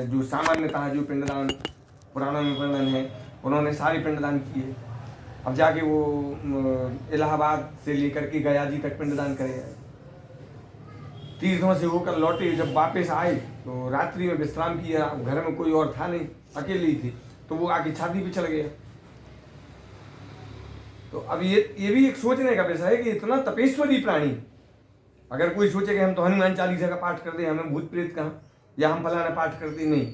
जो सामान्यतः जो पिंडदान पुराणों में वर्णन है, उन्होंने सारे पिंडदान किए। अब जाके वो इलाहाबाद से लेकर के गया जी तक पिंडदान करे। तीर्थों से होकर लौटे, जब वापस आए तो रात्रि में विश्राम किया। घर में कोई और था नहीं, अकेले ही थे, तो वो आके छाती पे चढ़ गया। तो अब ये भी एक सोचने का विषय है कि इतना तपेश्वरी प्राणी, अगर कोई सोचे कि हम तो हनुमान चालीसा का पाठ करते हैं, हमें भूत प्रेत कहाँ, या हम फलाना पाठ करते, नहीं,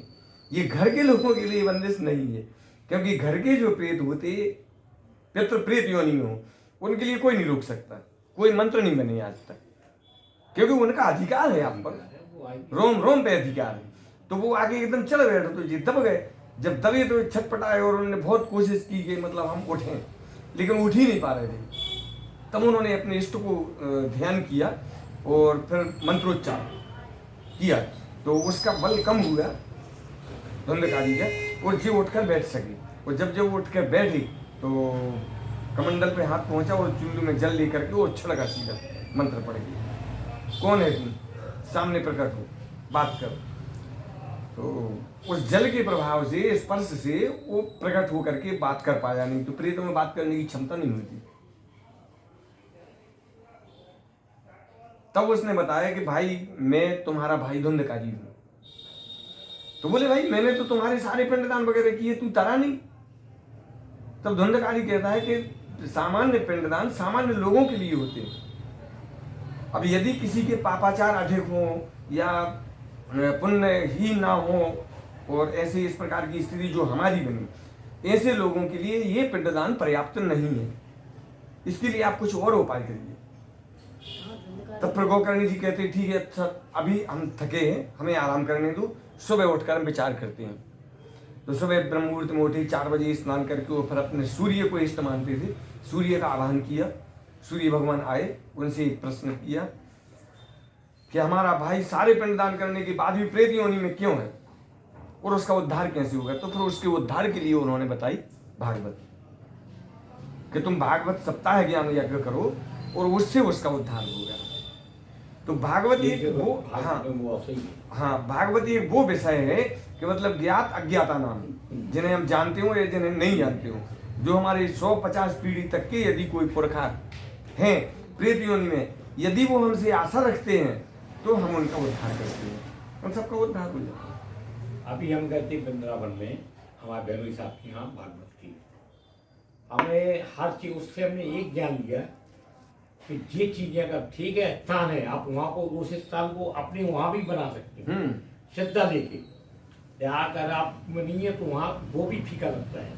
ये घर के लोगों के लिए बंदिश नहीं है। क्योंकि घर के जो प्रेत होते पितृ प्रेत योनि में हो, उनके लिए कोई नहीं रोक सकता, कोई मंत्र नहीं बने आज तक, क्योंकि उनका अधिकार है आप पर, रोम रोम पे अधिकार है। तो वो आगे एकदम चल बैठे, तो ये दब गए। जब दबे तो छटपटाए और उन्होंने बहुत कोशिश की कि मतलब हम उठें, लेकिन उठ ही नहीं पा रहे थे। तब उन्होंने अपने इष्ट को ध्यान किया और फिर मंत्रोच्चार किया, तो उसका बल कम हुआ धुंधकारी का, और जी उठकर बैठ सके। और जब उठकर बैठी तो कमंडल पे हाथ पहुंचा और चुल्लू में जल लेकर के वो छिड़का सीधा, मंत्र पड़ गया, कौन है तुम, सामने प्रकट हो, बात करो। तो उस जल के प्रभाव से, स्पर्श से वो प्रकट होकर के बात कर पाया। नहीं तो प्रेतों में बात करने की क्षमता नहीं होती। तब उसने बताया कि भाई मैं तुम्हारा भाई धुंधकारी हूं। तो बोले भाई मैंने तो तुम्हारे सारे पिंडदान वगैरह किए, तू तरा नहीं। तब धुंधकारी कहता है कि सामान्य पिंडदान सामान्य लोगों के लिए होते हैं। अब यदि किसी के पापाचार अधिक हो या पुण्यहीन ना हो और ऐसे इस प्रकार की स्थिति जो हमारी बनी, ऐसे लोगों के लिए ये पिंडदान पर्याप्त नहीं है। इसके लिए आप कुछ और उपाय करिए। तब फिर गोकर्णी जी कहते ठीक है, अच्छा अभी हम थके हैं, हमें आराम करने दो, सुबह उठकर हम विचार करते हैं। तो सुबह ब्रह्म मुहूर्त में उठे, 4 बजे स्नान करके वो फिर अपने सूर्य को इष्ट मानते थे, सूर्य का आह्वान किया। सूर्य भगवान आए, उनसे एक प्रश्न किया कि हमारा भाई सारे पिंडदान करने के बाद भी प्रेत योनि में क्यों है और उसका उद्धार कैसे होगा। तो फिर उसके उद्धार के लिए उन्होंने बताई भागवत, कि तुम भागवत सप्ताह ज्ञान यज्ञ करो और उससे उसका उद्धार होगा। तो भागवत एक वो, हाँ भागवत एक वो विषय है कि मतलब ज्ञात अज्ञाता नाम, जिन्हें हम जानते हो या जिन्हें नहीं जानते हो, जो हमारे 150 पीढ़ी तक के यदि कोई पुरखा हैं प्रेत योनि में, यदि वो हमसे आशा रखते हैं तो हम उनका उद्धार करते हैं, उन सबका उद्धार हो जाता है। अभी हम गए थे वृंदावन में, हमारे भैरवी साहब के यहाँ भागवत की, हमें हर चीज उससे हमने एक ज्ञान लिया कि ये चीजें अगर ठीक है, स्थान है, आप वहाँ को उस स्थान को अपने वहाँ भी बना सकते हैं श्रद्धा लेके। अगर आप में नहीं है तो वहाँ वो भी फीका लगता है।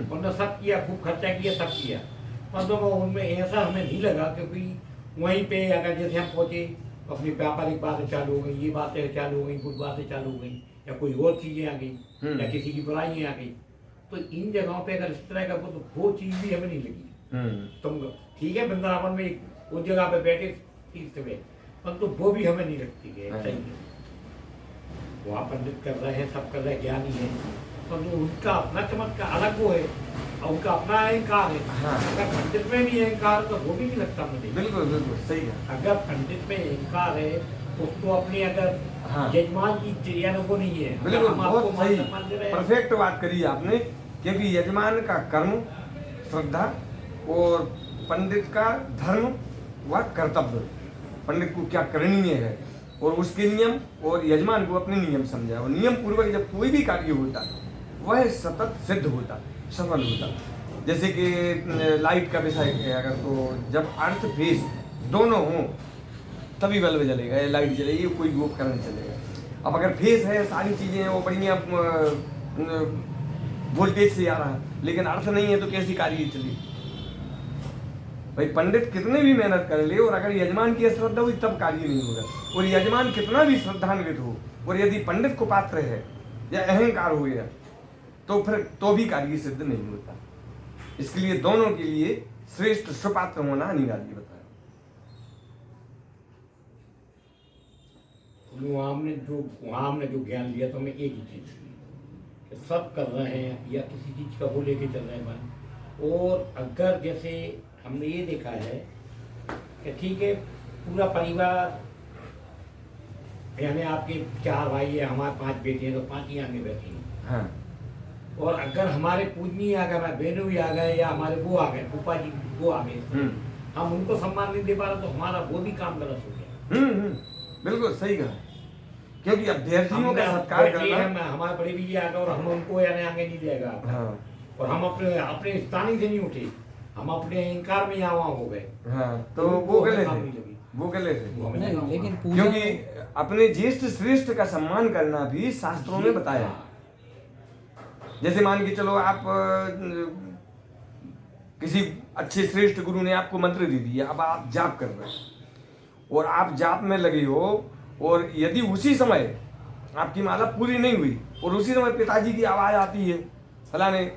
वरना सब किया, खूब खर्चा किया, सब किया, मतलब उनमें ऐसा हमें नहीं लगा, क्योंकि वहीं पे अगर जैसे हम पहुँचे तो अपनी व्यापारिक बातें चालू हो गई, ये बातें चालू हो गई, कुछ बातें चालू हो गई, या कोई और चीजें आ गई, या किसी की बुराइयाँ आ गई। तो इन जगहों पे अगर इस तरह का वो चीज भी हमें नहीं लगी। तुम ठीक है वृंदावन में उस जगह पे बैठे तीर्थ में, परंतु वो भी हमें नहीं लगती है। वहाँ पंडित कर रहे हैं, सब कर रहे हैं, ज्ञानी है, परंतु उनका अपना चमत्कार अलग वो है और उनका अपना अहंकार है। अगर पंडित में भी अहंकार तो वो भी नहीं लगता मुझे। बिल्कुल बिल्कुल सही है। अगर पंडित में अहंकार है उसको अपनी अगर यजमान की चिड़िया वो नहीं है। बिल्कुल बहुत सही, परफेक्ट बात करी आपने, क्योंकि यजमान का कर्म, श्रद्धा और पंडित का धर्म व कर्तव्य, पंडित को क्या करणीय है और उसके नियम, और यजमान को अपने नियम समझा, और नियम पूर्वक जब कोई भी कार्य होता वह सतत सिद्ध होता, सफल होता। जैसे कि लाइट का विषय है, अगर तो जब अर्थ फेस दोनों हों तभी बल्ब जलेगा या लाइट जलेगी, कोई भी उपकरण चलेगा। अब अगर फेस है, सारी चीजें हैं, वो बढ़िया वोल्टेज से आ रहा है, लेकिन अर्थ नहीं है तो कैसी कार्य चलेगी। भाई पंडित कितने भी मेहनत कर ले और अगर यजमान की अश्रद्धा हुई तब कार्य नहीं होगा। और यजमान कितना भी श्रद्धान्वित हो और यदि पंडित को पात्र है या अहंकार हो गया तो फिर तो भी कार्य सिद्ध नहीं होता। इसके लिए दोनों के लिए श्रेष्ठ सुपात्र होना अनिवार्य बताया। वहाँ हमने जो ज्ञान लिया तो हमें एक ही चीज कि सब कर रहे हैं या किसी चीज का वो लेके चल रहे हैं। और अगर जैसे हमने ये देखा है कि ठीक है पूरा परिवार यानी आपके 4 भाई है, हमारे 5 बेटे हैं, तो 5 ही आगे बैठे हैं। हाँ और अगर हमारे पूजनी आ गए, हमारे बहनों भी आ गए, या हमारे वो आ गए, फूफा जी वो आ गए, हम उनको सम्मान नहीं दे पा रहे, तो हमारा वो भी काम गलत हो गया। बिल्कुल सही कहा, क्योंकि अभ्यर्थियों का हमने सत्कार बैठे करना। हैं, हमारे बड़े भी आ गए और हम उनको यानी आगे नहीं देगा। हाँ और हम अपने अपने स्थानीय से नहीं उठे, हम अपने अहंकार में यहाँ वहाँ हो गए। हाँ, तो वो गलत काम है, नहीं लगी। वो गलत है। वो हमें नहीं, काम लेकिन हुआ। पूजा क्योंकि अपने ज्येष्ठ श्रेष्ठ का सम्मान करना भी शास्त्रों में बताया है। जैसे मान के चलो आप किसी अच्छे श्रेष्ठ गुरु ने आपको मंत्र दे दिया, अब आप जाप कर रहे हो और आप जाप में लगे हो, और यदि उसी समय आपकी माला पूरी नहीं हुई और उसी समय पिताजी की आवाज आती है फलाने,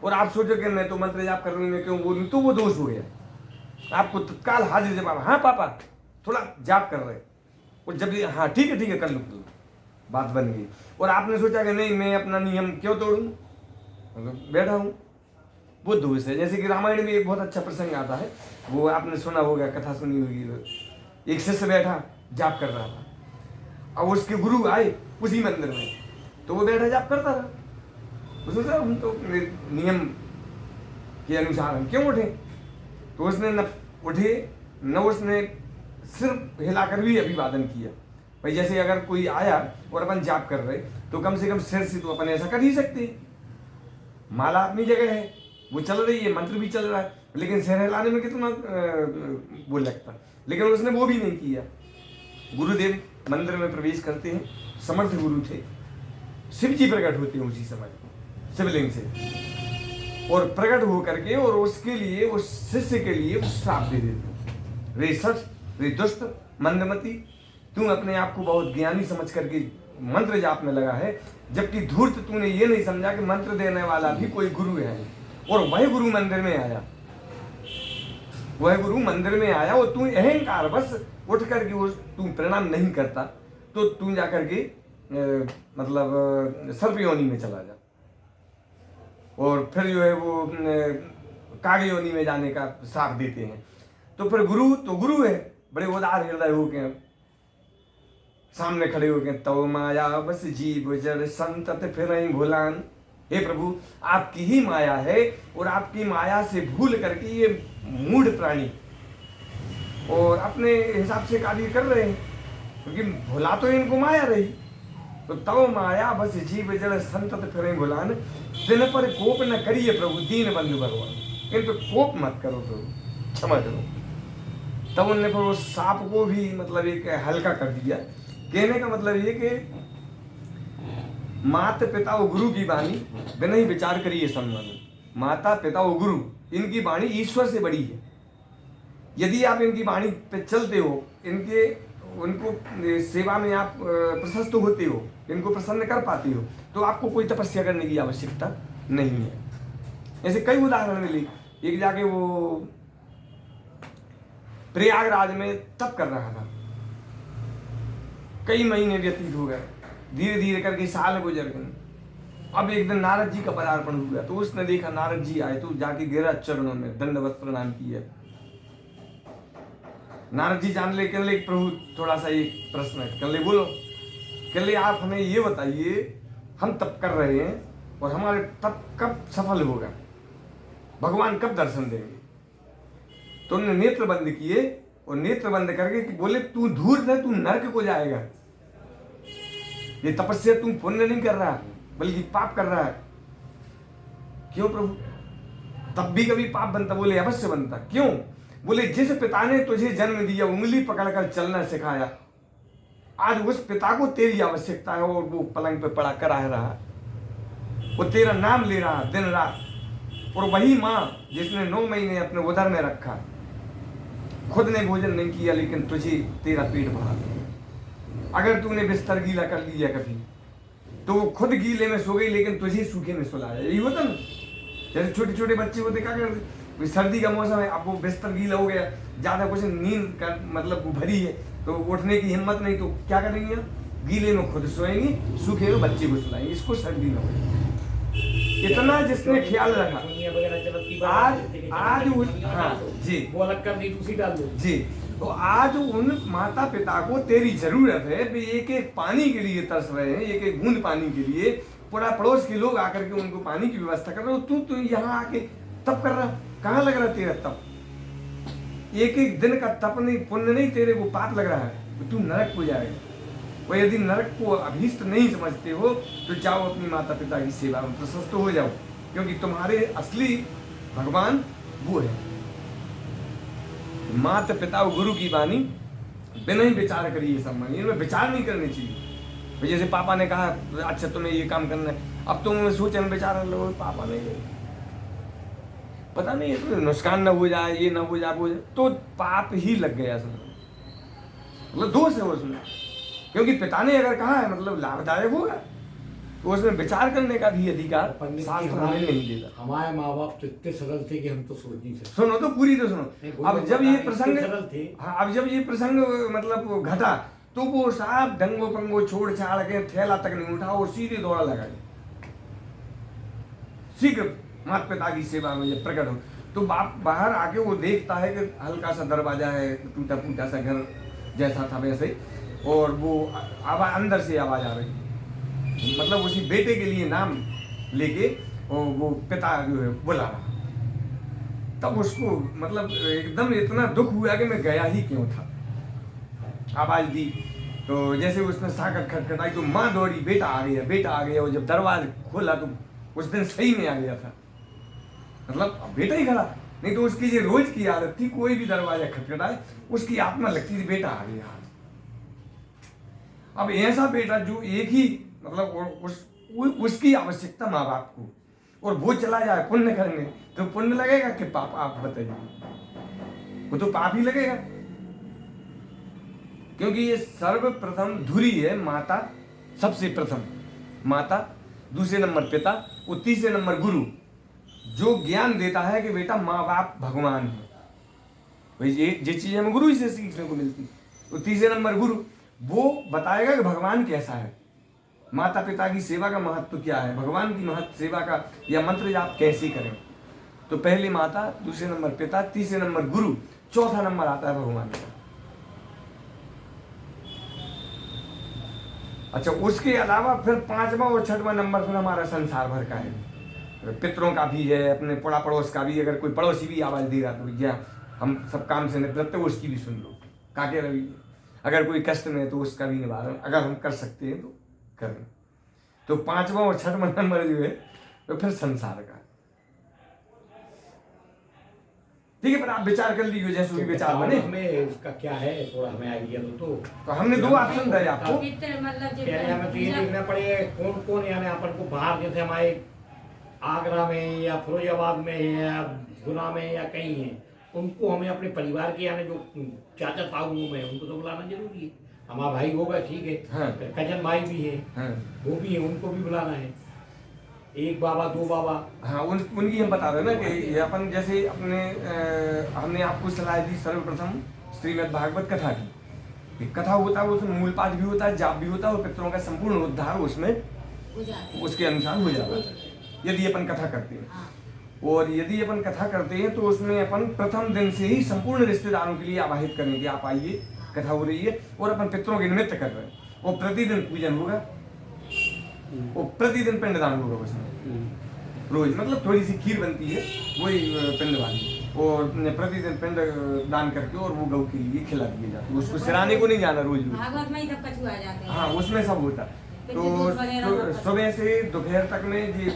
और आप सोचो कि मैं तो मंत्र जाप कर रही हूँ, मैं क्यों बोलूँ, तो वो दोष हो गया। आपको तत्काल हाजिर जवाब, हाँ पापा थोड़ा जाप कर रहे, और जब ये हाँ ठीक है कर लो, बात बन गई। और आपने सोचा कि नहीं मैं अपना नियम क्यों तोड़ूं, मतलब बैठा हूँ, वो दोष है। जैसे कि रामायण में एक बहुत अच्छा प्रसंग आता है, वो आपने सुना होगा, कथा सुनी होगी। एक शिष्य बैठा जाप कर रहा था, अब उसके गुरु आए उसी मंदिर में, तो वो बैठा जाप करता रहा। उसने सोचा हम तो नियम के अनुसार हम क्यों उठे, तो उसने न उठे न उसने सिर्फ हिलाकर भी अभिवादन किया। भाई जैसे अगर कोई आया और अपन जाप कर रहे, तो कम से कम सिर से तो अपन ऐसा कर ही सकते हैं, माला अपनी जगह है, वो चल रही है, मंत्र भी चल रहा है, लेकिन सिर हिलाने में कितना वो लगता, लेकिन उसने वो भी नहीं किया। गुरुदेव मंदिर में प्रवेश करते हैं, समर्थ गुरु थे, शिव जी प्रकट होते हैं उसी समय शिवलिंग से, और प्रकट हो करके और उसके लिए, उस शिष्य के लिए श्राप दे देते हैं, रे सठ रे दुष्ट मंदमती, तू अपने आप को बहुत ज्ञानी समझ करके मंत्र जाप में लगा है, जबकि धूर्त तूने ये नहीं समझा कि मंत्र देने वाला भी कोई गुरु है। और वह गुरु मंदिर में आया, वह गुरु मंदिर में आया, और तू अहंकार बस उठ करके वो तू प्रणाम नहीं करता, तो तू जा करके मतलब सर्प योनि में चला जा, और फिर जो है वो काग योनि में जाने का श्राप देते हैं। तो फिर गुरु तो गुरु है, बड़े उदार हृदय हो के सामने खड़े हो गए, तव माया बस जीव जड़ संतत फिर भूलान। हे प्रभु आपकी ही माया है, और आपकी माया से भूल करके ये मूढ़ प्राणी और अपने हिसाब से कार्य कर रहे हैं, क्योंकि भुला तो इनको माया रही। तो तव माया बस जीव जड़ संतत फिर भूलान, दिन पर कोप न करिए प्रभु दीन बंधु भगवान, इन पर कोप मत करो प्रभु, क्षमा करो। तब उन्होंने फिर उस सांप को भी मतलब एक हल्का कर दिया। कहने का मतलब ये कि माता पिता और गुरु की वाणी बिना ही विचार करिए संबंध। माता पिता और गुरु इनकी वाणी ईश्वर से बड़ी है। यदि आप इनकी वाणी पे चलते हो, इनके उनको सेवा में आप प्रशस्त होते हो, इनको प्रसन्न कर पाते हो, तो आपको कोई तपस्या करने की आवश्यकता नहीं है। ऐसे कई उदाहरण मिले। एक जाके वो प्रयागराज में तप कर रहा था, कई महीने व्यतीत हो गए, धीरे धीरे करके साल गुजर गए। अब एक दिन नारद जी का पदार्पण हुआ, तो उसने देखा नारद जी आए, तो जाके गिरा चरणों में, दंडवत प्रणाम किया। नारद जी जान ले, कह ले प्रभु थोड़ा सा एक प्रश्न है, कह ले बोलो। कह ले आप हमें ये बताइए, हम तप कर रहे हैं और हमारे तप कब सफल होगा, भगवान कब दर्शन देंगे। तो उन्होंने नेत्र बंद किए, और नेत्र बंद करके बोले तू धूर्त है, तू नरक को जाएगा। ये तपस्या तू पुण्य नहीं कर रहा बल्कि पाप कर रहा है। क्यों प्रभु? तब भी कभी पाप बनता? बोले अवश्य बनता। क्यों? बोले जिस पिता ने तुझे जन्म दिया, उंगली पकड़कर चलना सिखाया, आज उस पिता को तेरी आवश्यकता है, और वो पलंग पे पड़ा करा रहा, वो तेरा नाम ले रहा दिन रात। और वही माँ जिसने 9 महीने अपने उदर में रखा, खुद ने भोजन नहीं किया, लेकिन तुझे तेरा पेट भरा। अगर तूने बिस्तर गीला कर लिया कभी, तो वो खुद गीले में सो गई, लेकिन तुझे सूखे में सुलाया। यही होता ना, जैसे छोटे छोटे बच्चे होते, क्या करते, सर्दी का मौसम है, अब वो बिस्तर गीला हो गया, ज्यादा कुछ नींद का मतलब भरी है, तो उठने की हिम्मत नहीं, तो क्या करेंगे, गीले में खुद सोएंगे, सूखे में बच्चे को सुलाएंगे, इसको सर्दी न हो। इतना जिसने ख्याल रखा, आज हाँ जी, वो अलग कर दी, दूसरी डाल दो जी, तो आज उन माता पिता को तेरी जरूरत है, भी एक एक पानी के लिए तरस रहे हैं, एक एक बूंद पानी के लिए, पूरा पड़ोस के लोग आकर के उनको पानी की व्यवस्था कर रहे हो, तू यहाँ आके तप कर रहा, कहाँ लग रहा तेरा तप? एक एक दिन का तप नहीं, पुण्य नहीं, तेरे को पाप लग रहा है, तो तू नरक को जाएगा। और यदि नरक को अभीष्ट नहीं समझते हो तो जाओ अपनी माता पिता की सेवा में प्रशस्त हो जाओ, क्योंकि तुम्हारे असली भगवान वो है। माता पिता और गुरु की वाणी बिना ही विचार करिए सब मानिए, इनमें विचार नहीं करनी चाहिए। जैसे पापा ने कहा अच्छा तुम्हें ये काम करना है, अब तुम सोचे विचार लो, पापा ने पता नहीं तो नुकसान न हो जाए, ये ना हो जाए, वो तो पाप ही लग गया समझो, मतलब दोष है उसमें। क्योंकि पिता ने अगर कहा है मतलब लाभदायक होगा, तो उसमें विचार करने का भी अधिकार शास्त्र हमें नहीं देता। हमारे माँ बाप तो इतने सरल थे कि हम तो सोच नहीं सकते। सुनो तो पूरी तो सुनो। अब जब ये प्रसंग, सरल थे, हाँ, अब जब ये प्रसंग मतलब घटा तो वो साहब ढंगो पंगो छोड़ छाड़ के थैला तक नहीं उठा और सीधे दौड़ा लगा, शीघ्र माता पिता की सेवा में जब प्रकट हो तो बाप बाहर आके वो देखता है कि हल्का सा दरवाजा है, टूटा फूटा सा घर जैसा था वैसे, और वो आवाज अंदर से आवाज आ रही है, मतलब उसी बेटे के लिए नाम लेके और वो पिता जो है बुला रहा। तब उसको मतलब एकदम इतना दुख हुआ कि मैं गया ही क्यों था। आवाज दी तो जैसे उसने साकट खटखटाई तो माँ दौड़ी, बेटा आ गया, बेटा आ गया। और जब दरवाजा खोला तो उस दिन सही में आ गया था, मतलब बेटा ही खड़ा, नहीं तो उसकी ये रोज की आदत थी, कोई भी दरवाजा खटखटाए उसकी आत्मा लगती थी बेटा आ गया। अब ऐसा बेटा जो एक ही मतलब उसकी आवश्यकता माँ बाप को, और वो चला जाए पुण्य करने, तो पुण्य लगेगा कि पाप? आप बताइए, वो तो पाप ही लगेगा। क्योंकि ये सर्वप्रथम धुरी है माता, सबसे प्रथम माता, दूसरे नंबर पिता और तीसरे नंबर गुरु, जो ज्ञान देता है कि बेटा माँ बाप भगवान है। भाई ये चीज हमें गुरु ही से सीखने को मिलती। तो तीसरे नंबर गुरु, वो बताएगा कि भगवान कैसा है, माता पिता की सेवा का महत्व क्या है, भगवान की महत्व सेवा का या मंत्र जाप कैसे करें। तो पहले माता, दूसरे नंबर पिता, तीसरे नंबर गुरु, चौथा नंबर आता है भगवान का। अच्छा, उसके अलावा फिर पांचवा और छठवां नंबर फिर हमारा संसार भर का है, पितरों का भी है, अपने पड़ा पड़ोस का भी। अगर कोई पड़ोसी भी आवाज दे रहा तो भैया हम सब काम से निवृत्त हो, उसकी भी सुन लो, काके रवि। अगर कोई कष्ट में है तो उसका भी निवारण अगर हम कर सकते हैं तो करें। तो पांचवा और छठवां नंबर जो है तो फिर संसार का। ठीक है, पर आप विचार कर लीजिए जैसे भी विचार बने। हमें उसका क्या है थोड़ा हमें आइडिया दो तो हमने दो ऑप्शन दिए आपको। हमें तो ये देखना पड़ेगा कौन कौन यानी अपन को बाहर, जैसे हमारे आगरा में या फिरोजाबाद में या गुना में या कहीं है, उनको हमें अपने परिवार के यानी जो चाचा ताऊ में उनको तो बुलाना जरूरी है। हमारा भाई होगा ठीक है, हाँ। कजन भाई भी है, हाँ। वो भी है, उनको भी बुलाना है, एक बाबा दो बाबा। हाँ, उनकी हम बता रहे हैं ना कि अपन जैसे अपने हमने आपको सलाह दी सर्वप्रथम श्रीमद् भागवत कथा की। कथा होता है उसमें मूल पाठ भी होता है, जाप भी होता है, और पितरों का संपूर्ण उद्धार उसमें उसके अनुसार हो जाता है यदि अपन कथा करते हैं। हाँ। और यदि अपन कथा करते हैं तो उसमें अपन प्रथम दिन से ही संपूर्ण रिश्तेदारों के लिए आवाहित करेंगे, आप आइए, कथा हो रही है, और अपन पितरों के निमित्त कर रहे हैं। और प्रतिदिन पूजन होगा, और प्रतिदिन पिंडदान होगा उसमें रोज, मतलब थोड़ी सी खीर बनती है वही पिंड वाली, और प्रतिदिन पिंड दान करके और वो गौ के लिए खिला दिए जाते हैं। उसको सिराने को नहीं जाना रोज रोज। भागवत में ही सब कछुआ जाते हैं। हाँ, उसमें सब होता है। तो सुबह से दोपहर तक में जी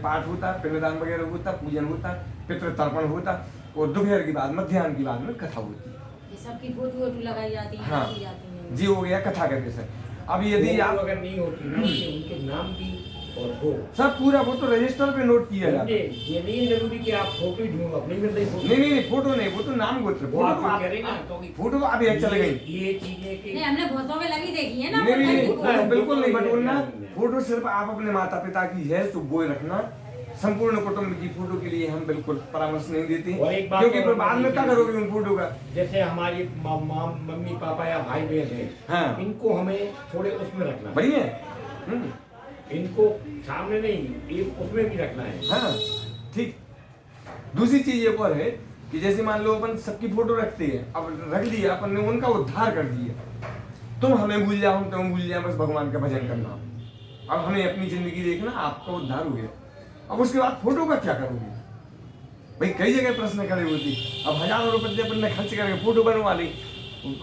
पाठ होता, पिंडदान वगैरह होता, पूजन होता, पितृ तर्पण होता, और दोपहर के बाद मध्याह्न की बाद में कथा होती है। ये सबकी फोटो लगाई जाती है, हाँ की जाती है। जी, हो गया कथा करके सर। अब यदि आप अगर नहीं होती ना उनके नाम की और हो सब पूरा वो तो रजिस्टर पे नोट किया जाता है। ये नहीं है जरूरी कि आप फोटो ही ढूंढो, अपनी मिल रही फोटो नहीं, फोटो नहीं, वो तो नाम गोत्र। वो आप कह रहे हैं ना, तो फोटो तो अभी चल गई। ये चीजें कि नहीं, हमने फोटो में लगी देखी है ना। नहीं, फोटो। फोटो बिल्कुल नहीं बटोरना। फोटो सिर्फ आप अपने माता पिता की है तो वो रखना। संपूर्ण कुटुंब की फोटो के लिए हम बिल्कुल परामर्श नहीं देते, और एक बात क्योंकि और फिर बाद में क्या करोगे उन फोटो का। जैसे हमारी मम्मी पापा या भाई बहन है, हाँ। इनको हमें थोड़े उसमें रखना है। बढ़िया है। इनको सामने नहीं, एक उसमें भी रखना है। हाँ, ठीक। दूसरी चीज एक और है कि जैसे मान लो अपन सबकी फोटो रखते हैं, अब रख लिया अपन ने, उनका उद्धार कर दिया। तुम हमें भूल जाओ, हम तुम्हें भूल जाए, बस भगवान का भजन करना। अब हमें अपनी जिंदगी देखना, आपका उद्धार हो गया। अब उसके बाद फोटो का क्या करोगे भाई? कई जगह प्रश्न खड़े होते। अब हजारों रुपये अपन ने खर्च करके फोटो बनवा ली,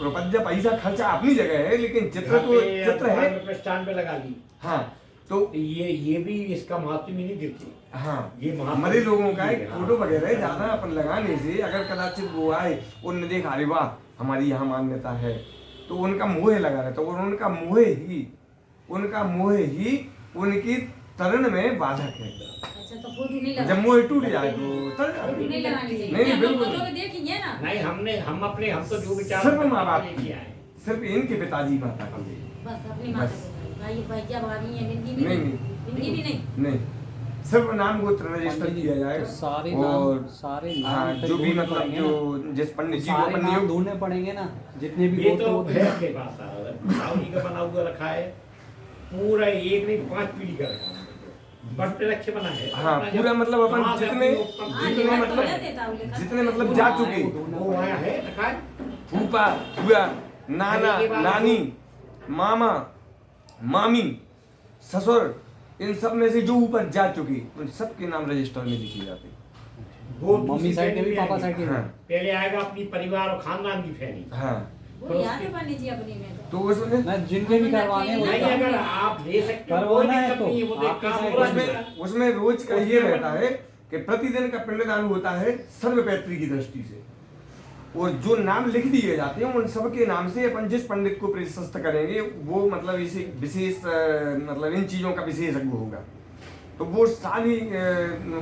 रुपया पैसा खर्चा अपनी जगह है, लेकिन चित्र तो चित्र है, स्टैंड पे लगा ली। हाँ, तो ये भी इसका महत्व नहीं देते। हाँ, ये मरे लोगों का एक फोटो वगैरह ज्यादा अपन लगाने से अगर कदाचित वो आए, उनने देखा अरे वाह हमारी यहाँ मान्यता है, तो उनका मोह लगा रहता, और उनका मोह ही उनकी तरण में बाधक है। अच्छा, तो फोटो नहीं लगा, जब मोह टूट जाए तो तर जाए। फोटो नहीं लगानी चाहिए। नहीं, हम बिल्कुल फोटो में देखेंगे ना। नहीं, हम तो जो विचार सिर्फ माँ बाप लेके की, आए, सिर्फ इनके पिताजी माता की, बस अपनी माता बस। को भाई भैया भाभी है, बिंदी भी नहीं, नहीं, बिंदी भी नहीं। नहीं, सिर्फ नाम गोत्र रजिस्टर किया जाएगा। तो सारे और नाम, सारे नाम हाँ, तो जो भी ढूंढने मतलब पड़ेंगे जो ना। जिस पंडित जी को सारे अपन नाम नियुक्त, ढूंढने पड़ेंगे ना, जितने भी ये गोत्र तो होते है हैं। आपके पास सारा साहु जी का बना हुआ रखा है, पूरा एक नहीं 5 पीढ़ी का रखा है, बट्टे रखे बना है। हाँ, पूरा मतलब अपन कहाँ से जितने हाँ, जितने ये मतलब तो देता हूँ, लेकिन- जितने मतलब जा चुके, वो आया है रखा है। फूफा फूआ, नाना नानी, मामा मामी, ससुर, इन सब में से जो ऊपर जा चुके उन सबके नाम रजिस्टर में लिखे जाते हैं। वो मम्मी दूसरी साइड के भी, फैमिली पापा आएगी। साइड के भी। हाँ, पहले आएगा अपनी परिवार और खानदान की फैमिली। हाँ, वो याद है पंडित जी अपनी में तो उसमें ना जिनके भी करवाने हैं वो नहीं, करवाने अगर हैं। आप ले सकते हो करवाना कोई है दिक्कत तो नहीं है, वो देख आपके काम साइड पूरा में- चलेगा। उसमें रोज का ये रहता है कि प्रतिदिन का पिंडदान होता है सर्वपैतृ की दृष्टि से, और जो नाम लिख दिए जाते हैं उन सबके नाम से अपन जिस पंडित को प्रशस्त करेंगे वो मतलब इसे विशेष मतलब इन चीजों का विशेषज्ञ होगा, तो वो सारी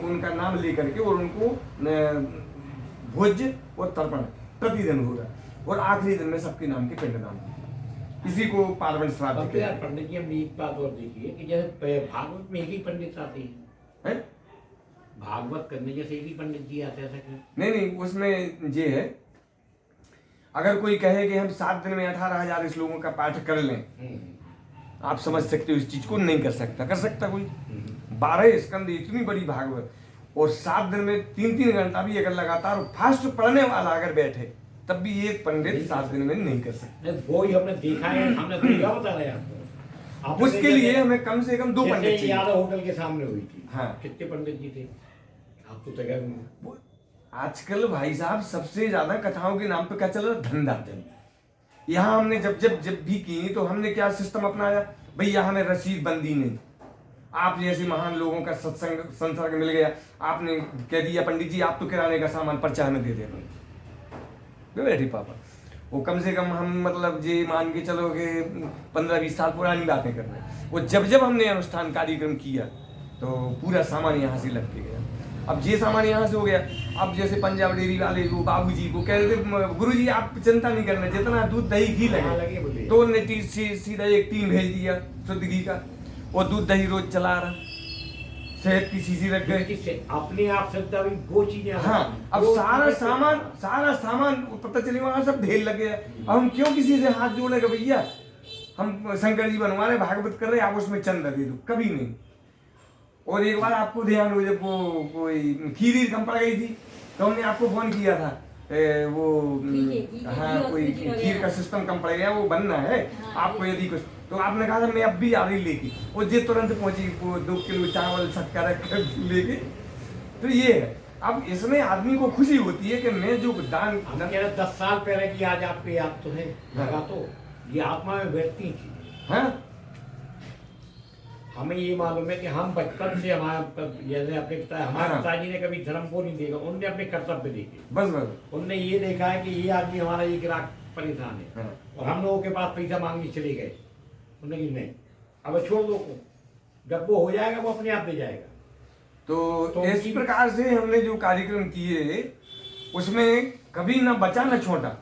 उनका नाम लेकर के और उनको भोज्य और तर्पण प्रतिदिन होगा, और आखिरी दिन में सबके नाम के पिंडदान, किसी को पार्वण श्राद्ध अब तो यार कहते पंडित जी हमने एक बात और देखी है कि जैसे भागवत में एक ही पंडित आते हैं, हैं। भागवत करने जैसे एक ही पंडित जी आते हैं, ऐसा क्यों? नहीं, उसमें ये है, अगर कोई कहे कि हम 7 दिन में 18,000 श्लोकों का पाठ कर लें, आप समझ सकते हो इस चीज को, नहीं कर सकता, कर सकता कोई? 12 स्कंद इतनी बड़ी भागवत, और 7 दिन में 3-3 घंटा भी अगर लगातार फास्ट पढ़ने वाला अगर बैठे तब भी एक पंडित 7 दिन में नहीं कर सकता। नहीं, वो ही हमने देखा है, हमने देखा बता रहे हैं आपको। आपने उसके जैसे- लिए हमें कम से कम 2 जैसे पंडित चाहिए। यादव होटल के सामने हुई थी, हाँ। कितने पंडित जी थे आपको तो क्या? वो आजकल भाई साहब सबसे ज्यादा कथाओं के नाम पे क्या चल रहा, धंधा। यहाँ हमने जब भी की तो हमने क्या सिस्टम अपनाया, भैया हमें रसीद बंदी नहीं, आप जैसे महान लोगों का सत्संग संसर्ग मिल गया, आपने कह दिया पंडित जी आप तो किराने का सामान पर्चा हमें दे देना, बैठे पापा, वो कम से कम हम मतलब ये मान के चलो कि 15-20 साल पुरानी बातें कर रहे हैं, वो जब हमने अनुष्ठान कार्यक्रम किया तो पूरा सामान यहाँ से लग के गया। अब ये सामान यहाँ से हो गया, अब जैसे पंजाब डेयरी वाले वो बाबूजी को कह रहे थे गुरुजी आप चिंता नहीं करना, जितना दूध दही घी हाँ, लगे, लगे बोलिए। तो उन्होंने सीधा एक टीम भेज दिया शुद्ध घी का, वो दूध दही रोज चला रहा, शहद की शीशी रख गए। किससे अपने आप श्रद्धा हुई वो चीजें हाँ, अब वो सारा चीजें- सामान पता चले वहां सब ढेर लग गया। अब हम क्यों किसी से हाथ जोड़ेगा भैया, हम शंकर जी बनवा रहे, भागवत कर रहे, आप उसमें चंदा दे दो, कभी नहीं। और एक बार आपको ध्यान हो, जब वो कोई खीर कम पड़ गई थी तो हमने आपको फोन किया था, वो ठीक है, हाँ कोई खीर खीर का सिस्टम कम पड़ गया, वो बनना है हाँ, आपको यदि कुछ, तो आपने कहा था मैं अब भी आ रही लेके, और जे तुरंत पहुंची वो 2 किलो चावल शक्कर लेके। तो ये है, अब इसमें आदमी को खुशी होती है कि मैं जो दान हम कह रहे 10 साल पहले की आज आपको याद तो है, लगा तो ये आत्मा में बैठती हैं चीजें। हाँ, हमें ये मालूम है कि हम बचपन से हमारे जैसे अपने हमारे हाँ। पिताजी ने कभी धर्म को नहीं देखा, उनने अपने कर्तव्य देखे, बस उनने ये देखा है कि ये आदमी हमारा ये ग्राहक परेशान है, हाँ। और हम लोगों के पास पैसा मांगने चले गए, उन्होंने कहा नहीं अब छोड़ दो को, जब वो हो जाएगा वो अपने आप दे जाएगा। तो इस उनकी- प्रकार से हमने जो कार्यक्रम किए उसमें कभी ना बचा ना छोटा,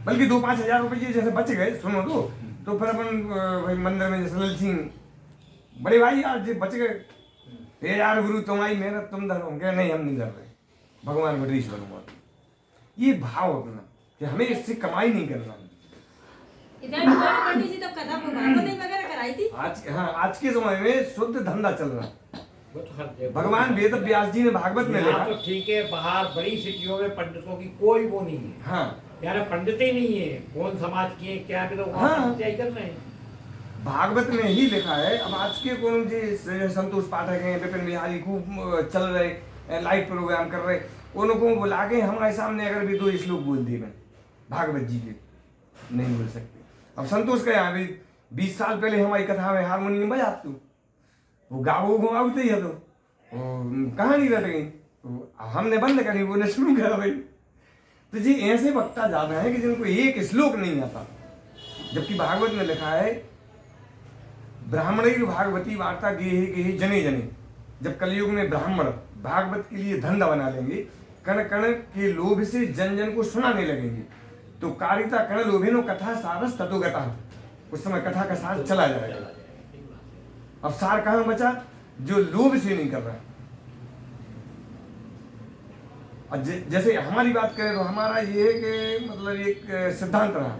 बल्कि 2-5 हजार रुपये जैसे बच गए, सुनो तो फिर अपन भाई मंदिर में जैसे लल सिंह बड़े भाई यार जे बच गए, ये यार गुरु तुम्हारी मेहनत तुम धरो, क्या नहीं हम नहीं धर रहे, भगवान बटरीश बनूंगा। ये भाव अपना कि हमें इससे कमाई नहीं करना। इधर भी कोई पंडित जी तो कथा को भागवत वगैरह कराई थी। आज के समय में शुद्ध धंधा चल रहा है, वो तो हर जगह- भगवान वेद व्यास जी ने भागवत में यहाँ लिखा। तो ठीक है, बाहर बड़ी सिटियों में पंडितों की कोई वो नहीं है, हाँ यार पंडित ही नहीं है, कौन समाज की है क्या भी, तो वहाँ हाँ। पंडित कर रहे हैं। भागवत में ही लिखा है। अब आज के कौन जी संतोष पाठक हैं, विपिन बिहारी खूब चल रहे लाइव प्रोग्राम कर रहे, उनको बुला के हमारे सामने अगर भी 2 श्लोक बोल दिए मैं भागवत जी के, नहीं बोल सकते। अब संतोष का यहाँ भी 20 साल पहले हमारी कथा में हारमोनियम बजा तू, वो गाओ घुमाते ही है, तो कहानी रट गई, तो हमने बंद करी, वो ने शुरू करा भाई। तो जी ऐसे वक्ता ज्यादा है कि जिनको एक श्लोक नहीं आता, जबकि भागवत में लिखा है ब्राह्मण भागवती वार्ता गेहे गेहे जने जने। जब कलयुग में ब्राह्मण भागवत के लिए धंधा बना लेंगे, कण कण के लोभ से जन जन को सुनाने लगेंगे, तो कारिता कण लोभिनो कथा सारस ततोगता, उस समय कथा का सार चला जाएगा। अब सार कहाँ बचा? जो लोभ से नहीं कर रहा है। और जैसे हमारी बात करें तो हमारा ये है कि मतलब एक सिद्धांत रहा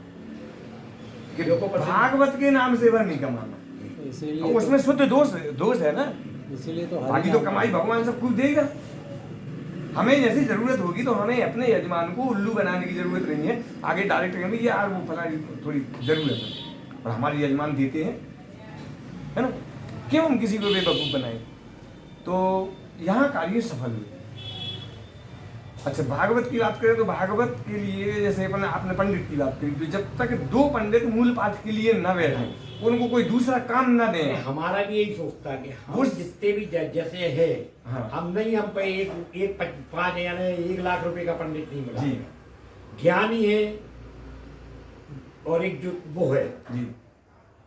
कि भागवत के नाम से वह नहीं कमाना, इसीलिए उसमें शुद्ध दोष है ना, इसीलिए तो बाकी तो कमाई भगवान सब कुछ देगा। हमें जैसी जरूरत होगी तो हमें अपने यजमान को उल्लू बनाने की जरूरत नहीं है, आगे डायरेक्ट कहेंगे यार वो फला थोड़ी जरूरत है, और हमारे यजमान देते हैं, है ना, क्यों हम किसी को बेवकूफ बनाए। तो यहाँ कार्य सफल हुए। अच्छा, भागवत की बात करें तो भागवत के लिए जैसे आपने पंडित की बात करी, तो जब तक 2 पंडित मूल पाठ के लिए न बैठे, उनको कोई दूसरा काम न दें। हमारा भी यही सोचता है कि हम जितने भी जैसे है, हाँ। हम नहीं, हम पे एक 5 यानी 1 लाख रुपए का पंडित नहीं मिला, जी ज्ञानी है, और एक जो वो है जी,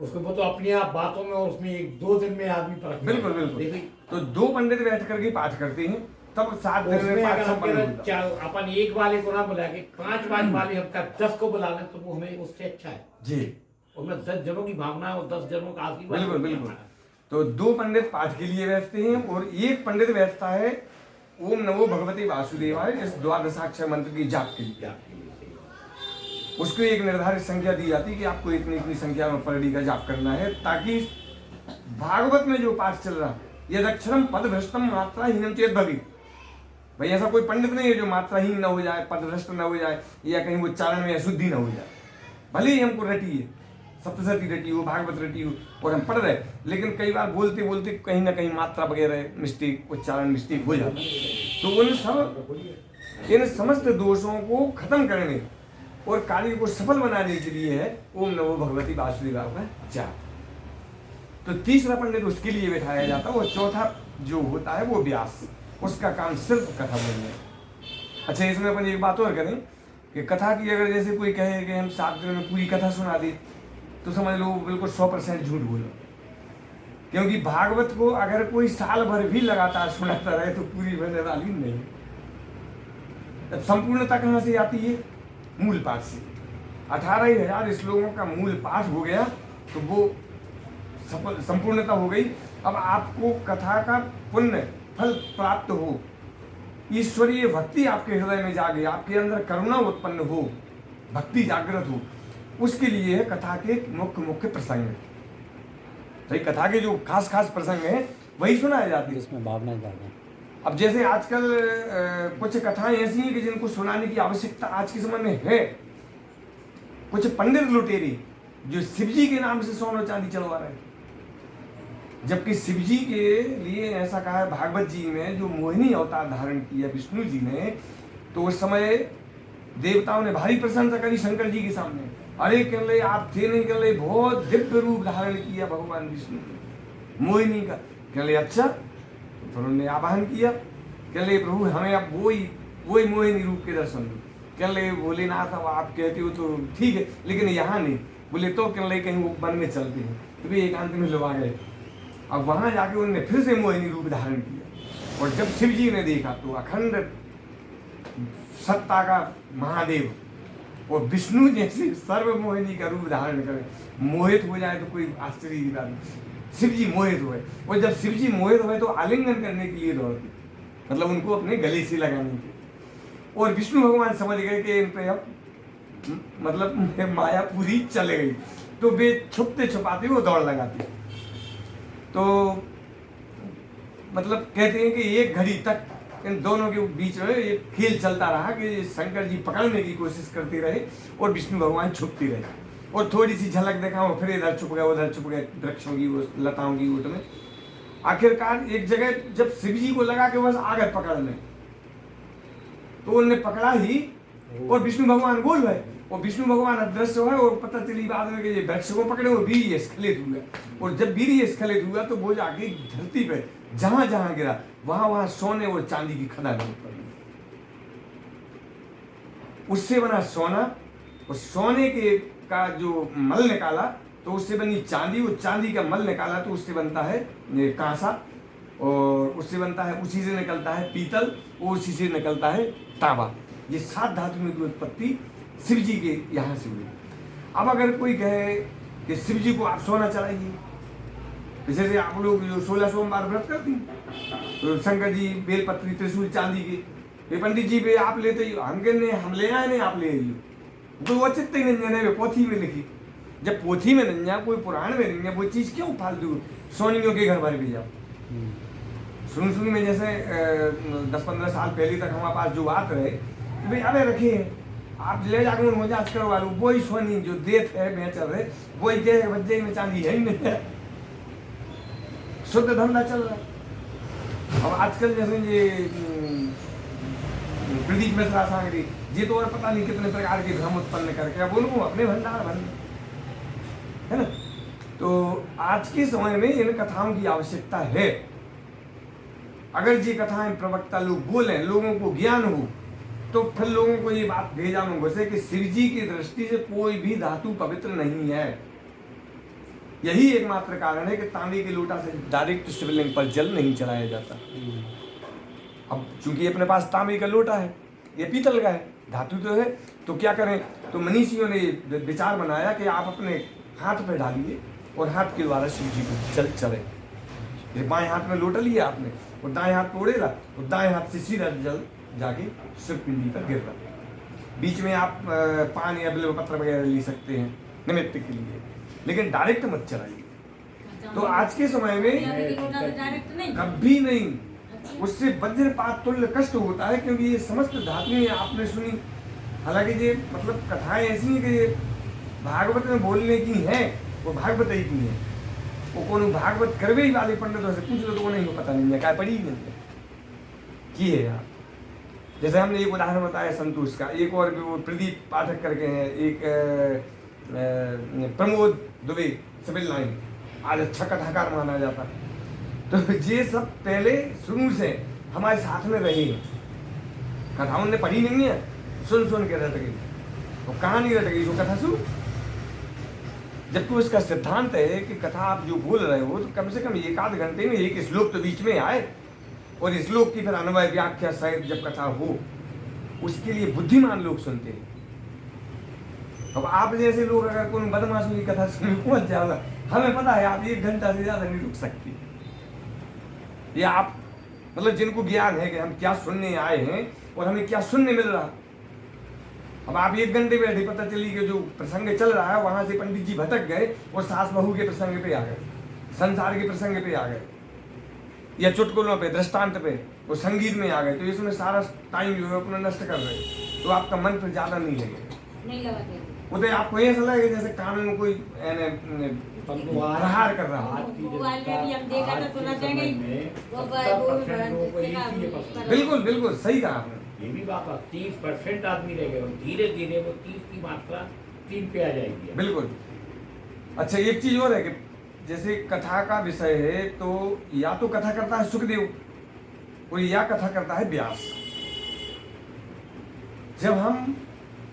उसको वो तो अपनी आप बातों में और उसमें 1-2 दिन में आदमी परख बिल्कुल बिल्कुल। तो 2 पंडित बैठ करके पाठ करते हैं, तब 7 दिन में पाठ संपन्न होता है। अपन एक वाले को ना बुला के 5 वाले हम 10 को बुला लें, तो वो हमें उससे अच्छा है। जी उसमें 10 जनों की भावना है और 10 जनों का आशीर्वाद। बिल्कुल बिल्कुल। तो 2 पंडित पाठ के लिए बैठते हैं और 1 पंडित बैठता है ओम नमो भगवते वासुदेवाय इस 12 मंत्र की जाप के लिए। उसको एक निर्धारित संख्या दी जाती है कि आपको इतनी इतनी संख्या में परडी का जाप करना है, ताकि भागवत में जो पाठ चल रहा यद अक्षरम पद भ्रष्टम मात्राहीनम चेत भवि, भाई ऐसा कोई पंडित नहीं है जो मात्राहीन न हो जाए, पदभ्रष्ट न हो जाए, या कहीं वो उच्चारण में अशुद्धि न हो जाए। भले ही हमको रटी है, सप्तशती रटी हो, भागवत रटी हो और हम पढ़ रहे, लेकिन कई बार बोलते बोलते कहीं ना कहीं मात्रा वगैरह मिस्टेक, उच्चारण मिस्टेक हो जाता है। तो इन समस्त दोषों को खत्म करने और कार्य को सफल बनाने के लिए है ओम नमो भगवती वासुदेवाय का जाप। तो तीसरा पंडित उसके लिए बैठाया जाता है, और चौथा जो होता है वो व्यास, उसका काम सिर्फ कथा बोलना है। अच्छा, इसमें अपन एक बात और करें कि कथा की अगर जैसे कोई कहे कि हम 7 दिन में पूरी कथा सुना दी, तो समझ लो बिल्कुल 100% झूठ बोलो, क्योंकि भागवत को अगर कोई साल भर भी लगातार सुनाता रहे तो पूरी होने वाली नहीं। संपूर्णता कहाँ से आती है? मूल पाठ से। 18,000 श्लोकों का मूल पाठ हो गया तो वो संपूर्णता हो गई। अब आपको कथा का पुण्य फल प्राप्त हो, ईश्वरीय भक्ति आपके हृदय में जागे, आपके अंदर करुणा उत्पन्न हो, भक्ति जागृत हो, उसके लिए है कथा के मुख्य मुख्य प्रसंग। सही, कथा के जो खास खास प्रसंग हैं वही सुनाए जाते हैं, इसमें भावना ज्यादा। अब जैसे आजकल कुछ कथाएं ऐसी हैं कि जिनको सुनाने की आवश्यकता आज के समय में है। कुछ पंडित लुटेरे जो शिवजी के नाम से सोना चांदी चढ़वा रहे हैं, जबकि शिवजी के लिए ऐसा कहा है भागवत जी में, जो मोहिनी अवतार धारण किया विष्णु जी ने, तो उस समय देवताओं ने भारी प्रशंसा करी शंकर जी के सामने। अरे कह ले आप थे नहीं, कह ले बहुत दिव्य रूप धारण किया भगवान विष्णु ने मोहिनी का। कह ले अच्छा, तो फिर उन्होंने आवाहन किया, कह ले प्रभु हमें अब वही मोहिनी रूप के दर्शन दो। कह ले भोलेनाथ अब आप कहते हो तो ठीक है, लेकिन यहाँ नहीं। बोले तो कह ले कहीं वो वन में चलते हैं, तो भी एकांत में लोग आ गए। अब वहां जाके उन्होंने फिर से मोहिनी रूप धारण किया, और जब शिव जी ने देखा तो अखंड सत्ता का महादेव और विष्णु जैसे सर्व मोहिनी का रूप धारण करे, मोहित हो जाए तो कोई आश्चर्य की बात नहीं। शिव जी मोहित हुए, और जब शिव जी मोहित हुए तो आलिंगन करने के लिए दौड़ते, मतलब उनको अपने गले से लगाने के, और विष्णु भगवान समझ गए कि इन पे अब मतलब माया पूरी चले गई, तो वे छुपते छुपाते वो दौड़ लगाते। तो मतलब कहते हैं कि एक घड़ी तक इन दोनों के बीच में ये खेल चलता रहा कि शंकर जी पकड़ने की कोशिश करते रहे और विष्णु भगवान छुपती रहे, और थोड़ी सी झलक देखा और फिर इधर छुप गए उधर छुप गए वृक्षों की वो लताओं की ओट में। आखिरकार एक जगह जब शिव जी को लगा कि बस आ गए पकड़ने, तो उन्होंने पकड़ा ही और विष्णु भगवान बोल गए, और विष्णु भगवान अदृश्य हुए और पता चली बाद में कि ये वृक्ष को पकड़े और वीर्य स्खलित हुआ, और जब वीर्य स्खलित हुआ तो वो जाके धरती पे जहां जहां गिरा वहां वहां सोने और चांदी की खदान पड़ी, उससे बना सोना, और सोने के का जो मल निकाला तो उससे बनी चांदी, और चांदी का मल निकाला तो उससे बनता है कांसा, और उससे बनता है, उसी से निकलता है पीतल, और उसी से निकलता है तांबा। ये 7 धातुओं की उत्पत्ति शिव जी के यहाँ से हुई। अब अगर कोई कहे कि शिव जी को आप सोना चढ़ाइए, जैसे आप लोग जो 16 सोमवार व्रत करते हैं तो शंकर जी बेलपत्री त्रिशूल चांदी के, ये पंडित जी पे आप लेते ही हम ले आए नहीं, आप ले आइए, तो वो चित्त ही नहीं है, पोथी में लिखी। जब पोथी में नहीं है, कोई पुराण में नहीं है, वो चीज़ क्यों फालतू सोनियों के घर भर भी जाओ। शुरू में जैसे 10-15 साल पहले तक हमारे पास जो बात रहे तो भाई अबे रखिए आप ले जाकर मजाज करवा लो, वही सोनी जो देत है बेचल रहे वही दे बच्चे में चांदी है ही नहीं है, शुद्ध धंधा चल रहा है। अब आजकल जैसे ये प्रदीप मिश्रा सांगरी जी तो और पता नहीं कितने प्रकार के भ्रम उत्पन्न करके अब उनको अपने भंडार भरने, है ना। तो आज के समय में इन कथाओं की आवश्यकता है। अगर ये कथाएं प्रवक्ता लोग बोलें, लोगों को ज्ञान हो, तो फिर लोगों को ये बात भेजा वैसे कि शिव जी की दृष्टि से कोई भी धातु पवित्र नहीं है। यही एकमात्र कारण है कि तांबे के लोटा से डायरेक्ट शिवलिंग पर जल नहीं चढ़ाया जाता। अब चूंकि अपने पास तांबे का लोटा है, ये पीतल का है, धातु तो है, तो क्या करें, तो मनीषियों ने विचार बनाया कि आप अपने हाथ पे डालिए और हाथ के द्वारा शिव जी को जल चढ़े। ये बाएं हाथ में लोटा लिया आपने और दाएं हाथ तोड़ेगा और दाएं हाथ से सीधा जल जाके शिव पिंडी पर गिर रहा। बीच में आप पान या बिल्व पत्र वगैरह ले सकते हैं निमित्त के लिए, लेकिन डायरेक्ट मत चढ़ाइए। तो आज के समय में कभी नहीं, उससे वज्रपात तुल्य कष्ट होता है, क्योंकि ये समस्त धातुएं आपने सुनी। हालांकि ये मतलब कथाएं ऐसी हैं कि ये भागवत में बोलने की हैं, वो भागवत ही की है। वो कौन भागवत करवे ही वाले पंडितों से पूछ लो तो वो नहीं हो, पता नहीं है क्या पढ़ी नहीं है की है यार। जैसे हमने एक उदाहरण बताया संतोष का, एक और भी वो प्रदीप पाठक करके हैं, एक प्रमोद दुबे सिविल लाइन, आज अच्छा कथाकार माना जाता। तो ये सब पहले शुरू से हमारे साथ में रहे हैं, कथाओं ने पढ़ी नहीं है, सुन के रट गई, वो कहानी रट गई, वो कथा सुन। जबकि उसका सिद्धांत है कि कथा आप जो बोल रहे हो तो कम से कम 1-8 घंटे में एक श्लोक तो बीच में आए, और श्लोक की फिर अन्वय व्याख्या सहित जब कथा हो, उसके लिए बुद्धिमान लोग सुनते हैं। अब आप जैसे लोग अगर कोई बदमाशों की कथा सुन पहुंच जाएगा, हमें पता है आप 1 घंटा से ज्यादा नहीं रुक सकती। ये आप मतलब जिनको ज्ञान है कि हम क्या सुनने आए हैं और हमें क्या सुनने मिल रहा। अब आप 1 घंटे बैठे, पता चली कि जो प्रसंग चल रहा है वहां से पंडित जी भटक गए और सास बहू के प्रसंग पे आ गए, संसार के प्रसंग पे आ गए, या चुटकुलों पे, दृष्टांत पे, वो संगीत में आ गए, तो इसमें सारा टाइम जो है अपना नष्ट कर रहे, तो आपका मन पर ज्यादा नहीं लगेगा। वो तो आपको ऐसा लगेगा जैसे कान में कोई प्रहार कर रहा है। बिल्कुल बिल्कुल सही कहा आपने। ये भी बात 30% आदमी रह गए, धीरे धीरे वो 30 की मात्रा 3 पे आ जाएगी। बिल्कुल। अच्छा एक चीज और है कि जैसे कथा का विषय है, तो या तो कथा करता है सुखदेव और या कथा करता है व्यास। जब हम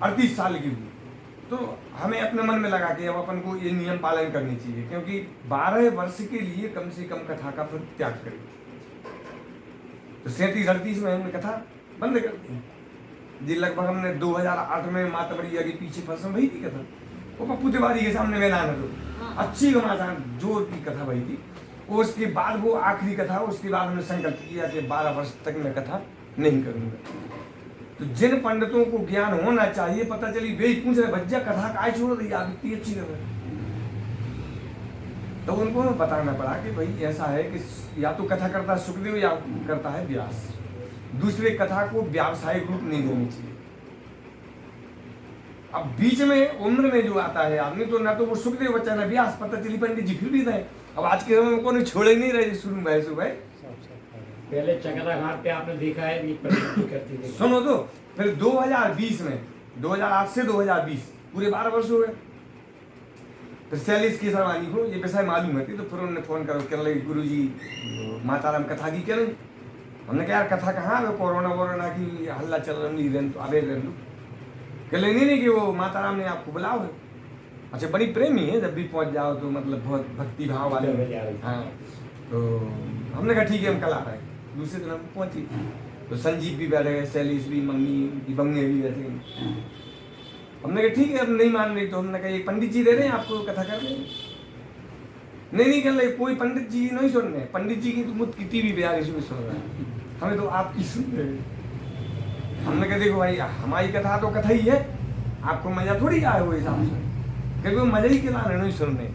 38 साल की हुई तो हमें अपने मन में लगा कि अब अपन को ये नियम पालन करनी चाहिए, क्योंकि 12 वर्ष के लिए कम से कम कथा का त्याग करें। तो 37-38 में हमने कथा बंद कर दी जी। लगभग हमने 2008 में माता बढ़िया के पीछे फंसम वही थी कथा, वो पप्पू तिवारी के सामने मैदान है, अच्छी घमासान जोर की कथा वही थी। उसके बाद वो आखिरी कथा, उसके बाद हमने संकल्प किया कि 12 वर्ष तक मैं कथा नहीं करूंगा। तो जिन पंडितों को ज्ञान होना चाहिए, पता चली वे पूछ रहे भज्जा कथा काय छोड़ दी, आप इतनी अच्छी कर रहे। तो उनको बताना पड़ा कि भाई ऐसा है कि या तो कथा करता है सुखदेव या करता है व्यास, दूसरे कथा को व्यावसायिक रूप नहीं देनी चाहिए। अब बीच में उम्र में जो आता है आदमी, तो ना तो वो सुखदेव बच्चा ना व्यास, पता चली पंडित जी फिर भी रहे। अब आज के समय में कोई छोड़े नहीं रहे शुरू में सुबह। पहले चकरा घाट पे आपने देखा है भी पंडित करती थी। सुनो तो फिर 2020 में 2008 से 2020 पूरे 12 वर्ष हो गए। फिर सैलिस की सरवानी को ये विषय मालूम है तो फिर उन्होंने फोन करो, कह लगे गुरु जी माताराम कथा की करें। हमने कहा यार कथा कहाँ है, कोरोना वोरोना की हल्ला चल रहा है तो आवे रह लो। कह लगे नहीं कि वो माताराम ने आपको बुलाओ है। अच्छा बड़ी प्रेमी है, जब भी पहुंच जाओ तो मतलब बहुत भक्ति भाव वाले। हाँ तो हमने कहा ठीक है हम कल आ रहे हैं। दूसरे दिन हम पहुंची तो संजीव भी बैठे गए, सैलिस भी, मम्मी बंगे भी बैठे गए। हमने कहा ठीक है अब नहीं मान रही तो हमने कहा ये पंडित जी दे रहे हैं आपको कथा कर रहे हैं। नहीं कर रहे, कोई पंडित जी नहीं सुन रहे, पंडित जी की तो मुझ की भी बयालीस में सुन रहा है, हमें तो आपकी सुन रहे हैं। हमने कहा देखो भाई हमारी कथा तो कथा ही है, आपको मजा थोड़ी आए वो हिसाब से, क्योंकि वो मजा ही के लाने नहीं सुन रहे,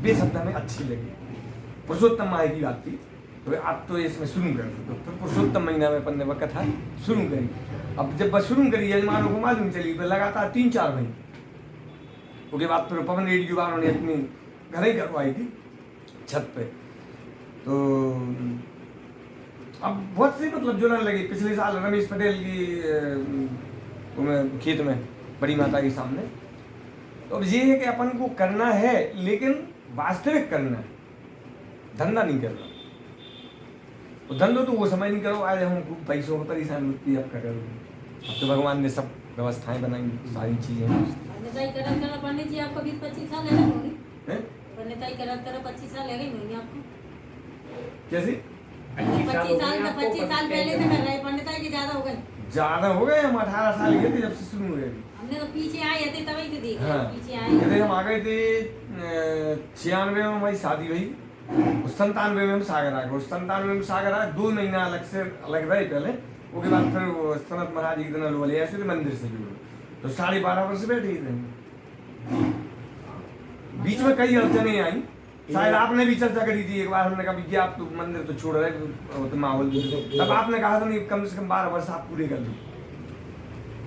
बेशब्द हमें अच्छी लगी। पुरुषोत्तम माह की बात थी तो आप तो इसमें शुरू कर दो, तो फिर पुरुषोत्तम महीना में पन्ने में कथा शुरू करी। अब जब बस शुरू करी यजमानों को मालूम चली फिर लगातार 3-4 महीने उसके बाद फिर पवन रेडियो वालों ने अपनी घर ही करवाई थी छत पे। तो अब बहुत सी मतलब जुड़ने लगी। पिछले साल रमेश पटेल की खेत में बड़ी माता के सामने। तो अब ये है कि अपन को करना है लेकिन वास्तविक करना है, धंधा नहीं करना। तो धंधो तो वो समय नहीं करो, आज हम खूब पैसों में परेशान होती है, अब क्या करोगे। अब तो भगवान ने सब व्यवस्थाएं बनाई, सारी चीजें। पंडित जी आपको 20-25 साल लगे होंगे, पंडिताई करा 25 साल लगे होंगे आपको। कैसे 25 साल पहले से कर रहे हैं, पंडिताई के ज्यादा हो गए। ज्यादा हो गए, हम 18 साल के थे जब से शुरू हुए। हमने तो पीछे आए थे तभी तो देखा। हाँ, पीछे आए हम आ गए थे 96 में हमारी शादी हुई, 97 में हम सागर आ गए। 97 में सागर आए, 2 महीना अलग रहे पहले, उसके बाद फिर वो सनत महाराज एक दिन लोले ऐसे थे मंदिर से जुड़े, तो 12.5 वर्ष बैठे थे। बीच में कई अड़चने आई, शायद आपने भी चर्चा करी थी एक बार। हमने कहा कि आप तो मंदिर तो छोड़ रहे तो माहौल, तब आपने कहा था नहीं कम से कम 12 वर्ष आप पूरे कर लो।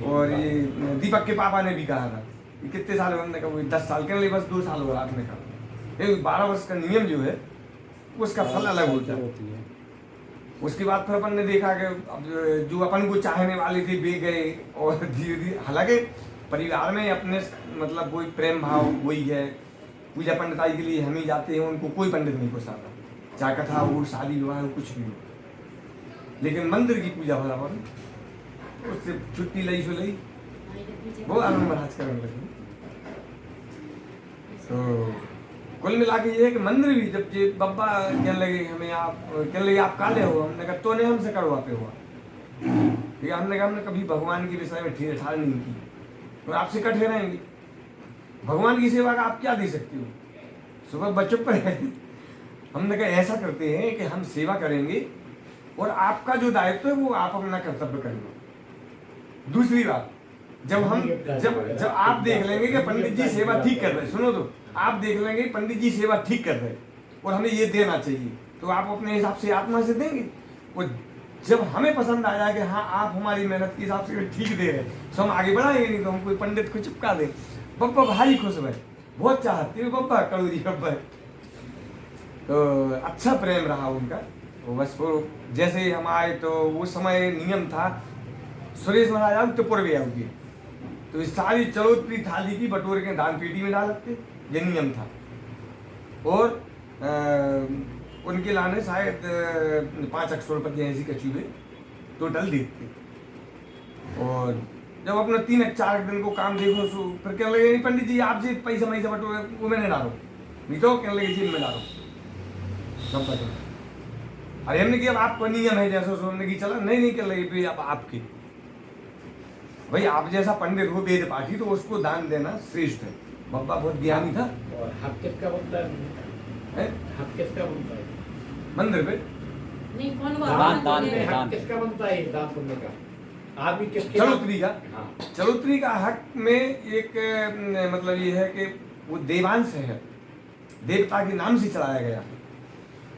और ये दीपक के पापा ने भी कहा था कि कितने साल हुए, हमने कहा 10 साल के लिए, बस 2 साल हुआ। आपने कहा 12 वर्ष का नियम जो है उसका फल अलग होता है। उसके बाद फिर अपन ने देखा कि अब जो अपन को चाहने वाले थे वे गए, और धीरे धीरे हालांकि परिवार में अपने मतलब कोई प्रेम भाव वही है। पूजा पंडिताई के लिए हम ही जाते हैं, उनको कोई पंडित नहीं पोसाता, चाहे कथा हो, शादी विवाह हो, कुछ भी हो। लेकिन मंदिर की पूजा भला पर उससे छुट्टी लई सो लई, वो आनंद महाराज करने लगे। तो कुल मिला के ये है कि मंदिर भी जब ये बब्बा कहने लगे हमें, आप कहने लगे आप काले हो, हमने कहा तो ने हमसे करवाते हुआ, ठीक है। हमने कहा हमने कभी भगवान के विषय में ठेर ठार नहीं की, तो आपसे कठे रहेंगे। भगवान की सेवा का आप क्या दे सकते हो, सुबह बच्चों पर है। हमने कहा ऐसा करते हैं कि हम सेवा करेंगे और आपका जो दायित्व है वो आप अपना कर्तव्य करेंगे। दूसरी बात, जब आप देख लेंगे कि पंडित जी सेवा ठीक कर रहे हैं, सुनो तो आप देख लेंगे पंडित जी सेवा ठीक कर रहे हैं और हमें ये देना चाहिए, तो आप अपने हिसाब से आत्मा से देंगे। और जब हमें पसंद आ जाए कि हाँ आप हमारी मेहनत के हिसाब से ठीक दे रहे हैं, तो हम आगे बढ़ाएंगे, नहीं तो हम कोई पंडित को चिपका दें। बब्बा भारी खुश हुए, बहुत चाहते हैं बब्बा, कड़ूरी बब्बा। तो अच्छा प्रेम रहा उनका। तो बस वो जैसे हम आए तो वो समय नियम था, सुरेश महाराज आओ तो पूर्व आओगे, तो इस सारी चरोतरी थाली की बटोर के दान पेटी में डाल सकते, ये नियम था। और उनके लाने शायद 5 अक्षरोपति ऐसी कचूबे टोटल देते। और जब अपना 3-4 दिन को काम देखो सो फिर कहने लगे पंडित जी आप जी पैसा मैसा बटोरे वो मैंने डालो, नहीं तो कहने लगे जी मैं डालो सब बटो। अरे हमने कि अब आपका नियम है जैसा सो, हमने कि चला नहीं कर लगे अब आपके भाई आप जैसा पंडित हो वेद पाठी तो उसको दान देना श्रेष्ठ है। बब्बा बहुत ज्ञानी था। और हक किसका बनता है? हक किसका बनता है मंदिर पे? नहीं कौन दान में हक किसका बनता है दान करने का? आदमी किसके? चरोतरी का। हाँ। चरोतरी का हक में एक मतलब ये है कि वो देवांश है, देवता के नाम से चलाया गया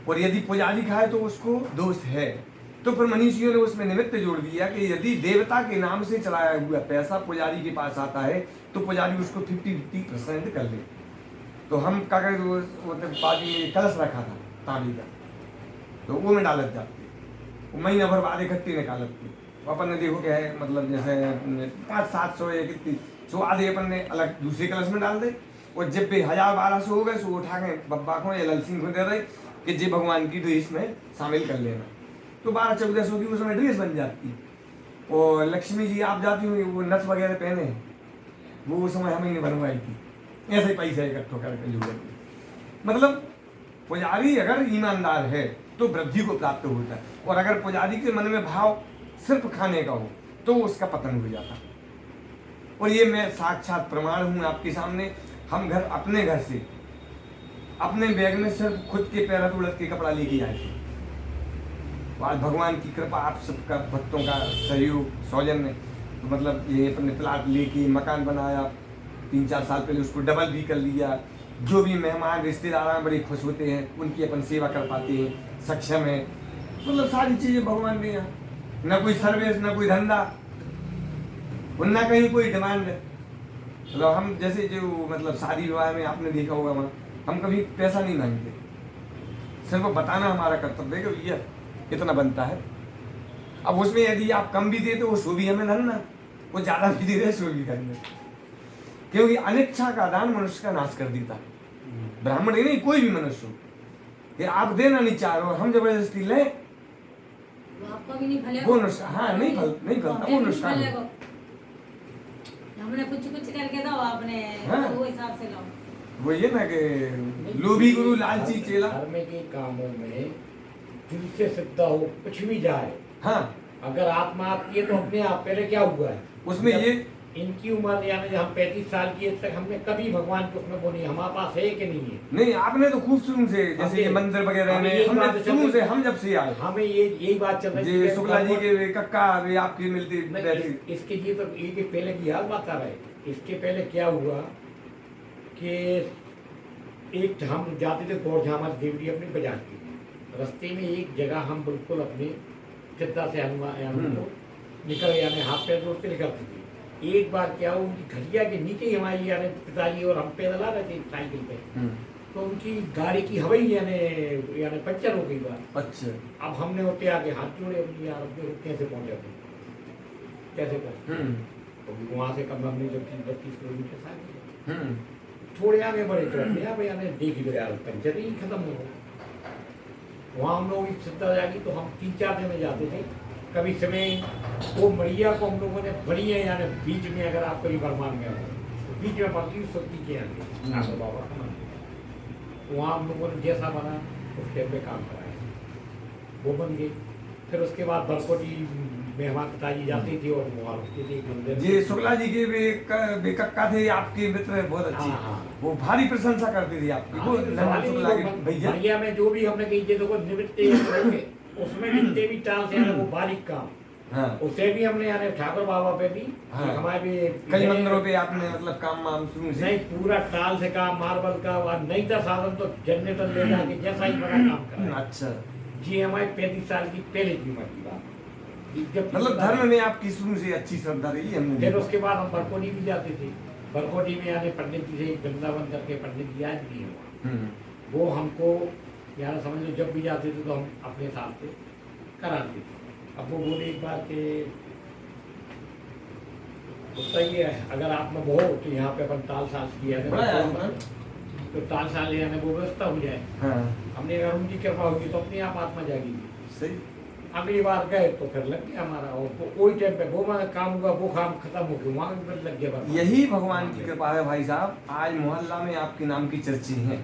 और यदि पुजारी खाए तो उसको दोष है। तो फिर मनीषियों ने उसमें निमित्त जोड़ दिया कि यदि देवता के नाम से चलाया हुआ पैसा पुजारी के पास आता है तो पुजारी उसको 50% कर ले। तो हम क्या करें, वो पाजी में कलश रखा था तांबे का, तो वो में डालत जाते, वो महीना भर बाद इकट्ठी निकालत थी। अपन ने देखो क्या है, मतलब जैसे 500-700 या कितनी सो आधे अपन ने अलग दूसरे कलश में डाल दे, और जब भी 1000-1200 हो गए सो उठा के बब्बा को या ललसिंह को दे रहे कि जी भगवान की ड्रेस में शामिल कर लेना। तो 1200-1400 की उसमें ड्रेस बन जाती। और लक्ष्मी जी आप जाती हुई वो नथ वगैरह पहने, वो उस समय हमें नहीं बनवाई थी, ऐसे ही पैसा इकट्ठा करके जुड़े। मतलब पुजारी अगर ईमानदार है तो वृद्धि को प्राप्त होता है, और अगर पुजारी के मन में भाव सिर्फ खाने का हो तो उसका पतन हो जाता। और ये मैं साक्षात प्रमाण हूँ आपके सामने। हम घर अपने घर से अपने बैग में सिर्फ खुद के पैर उड़द के कपड़ा लेके आए थे। आज भगवान की कृपा, आप सबका भक्तों का सहयोग सौजन्य, तो मतलब ये अपने प्लाट लेके मकान बनाया, 3-4 साल पहले उसको डबल भी कर लिया। जो भी मेहमान रिश्तेदार बड़े खुश होते हैं, उनकी अपन सेवा कर पाते हैं, सक्षम है। मतलब सारी चीज़ें भगवान ने यहाँ, न कोई सर्विस, न कोई धंधा, और न कहीं कोई डिमांड। मतलब हम जैसे जो मतलब शादी विवाह में आपने देखा होगा, वहाँ हम कभी पैसा नहीं मांगते, सिर्फ बताना हमारा कर्तव्य है कि भैया इतना बनता है। अब उसमें यदि आप कम भी दे तो वो सो भी हमें धरना, वो ज़्यादा भी दे रहे सो भी करना, क्योंकि अनिच्छा का दान मनुष्य का नाश कर देता है। ब्राह्मण ही नहीं, कोई भी मनुष्य हो, कि आप देना नहीं चाह रहे हो, हम जबरदस्ती लें, आपका भी नहीं फलेगा, वो नुकसान, हाँ नहीं फलता, वो नुकसान है। हमने कुछ करके दो, आपने हाँ। वो हिसाब से लो। वो ये ना कि लोभी गुरु लालची चेला। धर्म के कामों में दिल से श्रद्धा हो, कुछ भी जाए, हाँ, अगर आत्मा आपकी है तो अपने आप। पहले क्या हुआ है उसमें जब ये इनकी उम्र यानी जब हम 35 साल की एज तक हमने कभी भगवान को उसमें बोली हमारे पास है कि नहीं है। नहीं, आपने तो खूब शुरू से, जैसे ये मंदिर वगैरह में हमने शुरू से, हम जब से आए, हमें ये यही बात चल रही जी शुक्ला जी के वे कक्का वे आपकी मिलती नहीं, बैठी। इसके लिए तो ये पहले की हाल बात आ रहे। इसके पहले क्या हुआ कि एक हम जाते थे गौरझामा देवरी अपनी बाजार की, रास्ते में एक जगह हम बिल्कुल अपने चित्ता से निकल यानी हाथ पैर जोड़ते निकलते थे। एक बार क्या हुआ, उनकी घटिया के नीचे ही हमारी यानी पिताजी और हम पैदल आ रहे थे साइकिल पे, तो उनकी गाड़ी की हवाई यानी पंचर हो गई बात। अच्छा, अब हमने होते आगे हाथ जोड़े, अपनी यार अब देखो कैसे पहुंचे थे, कैसे पहुंचे। तो वहाँ से कम हमने जब 30-32 किलोमीटर साइकिल थोड़े आगे बढ़े तो यानी देख लो यार पंचर ही खत्म हो गया। वहाँ हम लोग श्रद्धा जागी तो हम 3-4 दिन में जाते थे। कभी समय वो मड़िया को हम लोगों ने बढ़िया यानी बीच में, अगर आप कभी बरमान गए हो बीच में पड़ती सोती के आगे बाबा का मंदिर, वहाँ हम लोगों ने जैसा बना उस टाइम पे काम कराया, वो बन गई। फिर उसके बाद बरकोटी मेहमान पिताजी जाती थी और वहाँ रुकती थी मंदिर। जी शुक्ला जी के वे कक्का थे आपके मित्र, बहुत अच्छी, वो भारी प्रशंसा करती थी आपकी। वो शुक्ला के भैया में जो भी हमने कही देखो निमित्त उसमें जितने भी टाल से वो बारीक काम, हाँ, उसे भी हमने यानी ठाकुर बाबा पे भी, हाँ, हमारे भी कई मंदिरों पे आपने मतलब काम शुरू से नहीं, पूरा टाल से काम, मार्बल का, और नहीं था साधन तो जनरेटर ले जाके जैसा ही बड़ा काम करा। अच्छा जी हमारी 35 साल की पहले की उम्र की बात। मतलब धर्म में आपकी शुरू से अच्छी श्रद्धा रही है। हमने फिर उसके बाद हम बरकोटी भी जाते थे। बरकोटी में यानी पंडित जी से वृंदावन करके पंडित जी आज भी है, वो हमको यार समझ लो जब भी जाते थे तो हम अपने साथ से कराते थे। अब वो बोले एक बार के सही है, अगर आप में वो तो यहाँ पे अपन ताल साल किया तो ताल साल यानी वो व्यवस्था हो जाए। हाँ, हमने अगर उनकी कृपा होगी तो अपने आप आत्मा जाएगी। सही। अगली बार गए तो फिर लग गया हमारा, और तो वही टाइम पे वो काम हुआ, वो काम खत्म हो गया, वहाँ भी लग गया। यही भगवान की कृपा है भाई साहब। आज मोहल्ला में आपके नाम की चर्चा है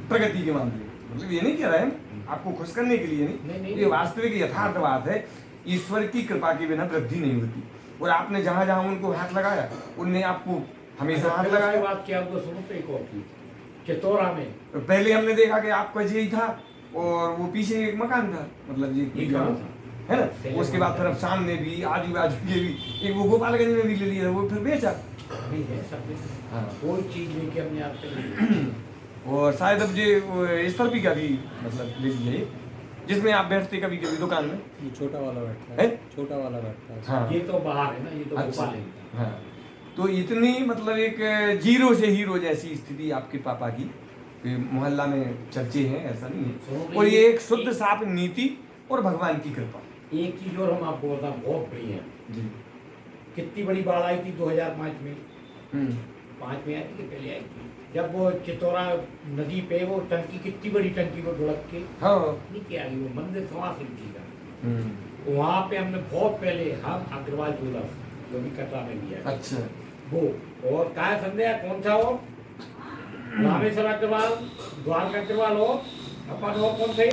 प्रगति के मामले में। मतलब ये नहीं कह रहे हैं आपको खुश करने के लिए, नहीं, ये वास्तविक यथार्थ बात है। ईश्वर की कृपा के बिना वृद्धि नहीं होती। और आपने जहाँ जहाँ उनको हाथ लगाया उनने आपको हमेशा हाथ लगाया। बात क्या हुआ सुनो तो एक और चीज, चितौरा में पहले हमने देखा कि आपका यही था और वो पीछे एक मकान था, मतलब ये है ना। उसके बाद फिर अब सामने भी आजू बाजू के भी एक वो गोपालगंज में भी ले लिया, वो फिर बेचा। नहीं है सब। हाँ, कोई चीज लेके हमने आपसे और शायद अब ये स्थल भी का भी मतलब ले लीजिए, जिसमें आप बैठते कभी कभी दुकान में। ये छोटा वाला बैठता है? है, छोटा वाला बैठता है। हाँ ये तो बाहर है ना, ये तो अच्छा। भोपाल है। हाँ, तो इतनी मतलब एक जीरो से हीरो जैसी स्थिति आपके पापा की, ये मोहल्ला में चर्चे हैं, ऐसा नहीं है। और ये एक शुद्ध साफ नीति और भगवान की कृपा। एक चीज और हम आपको बता, बहुत बढ़िया जी। कितनी बड़ी बाढ़ आई थी 2005 में। हम्म। 5 में आई थी कि पहले आई थी, जब वो चितौरा नदी पे वो टंकी, कितनी बड़ी टंकी को ढुड़क के हाँ। नीचे आई, वो मंदिर सवा सिंह जी का। हम्म। वहाँ पे हमने बहुत पहले, हम अग्रवाल ज्वेलर्स जो भी कटरा में भी है अच्छा। वो, और काय संध्या कौन सा हो, रामेश्वर अग्रवाल, द्वारका अग्रवाल हो, अपन हो कौन थे,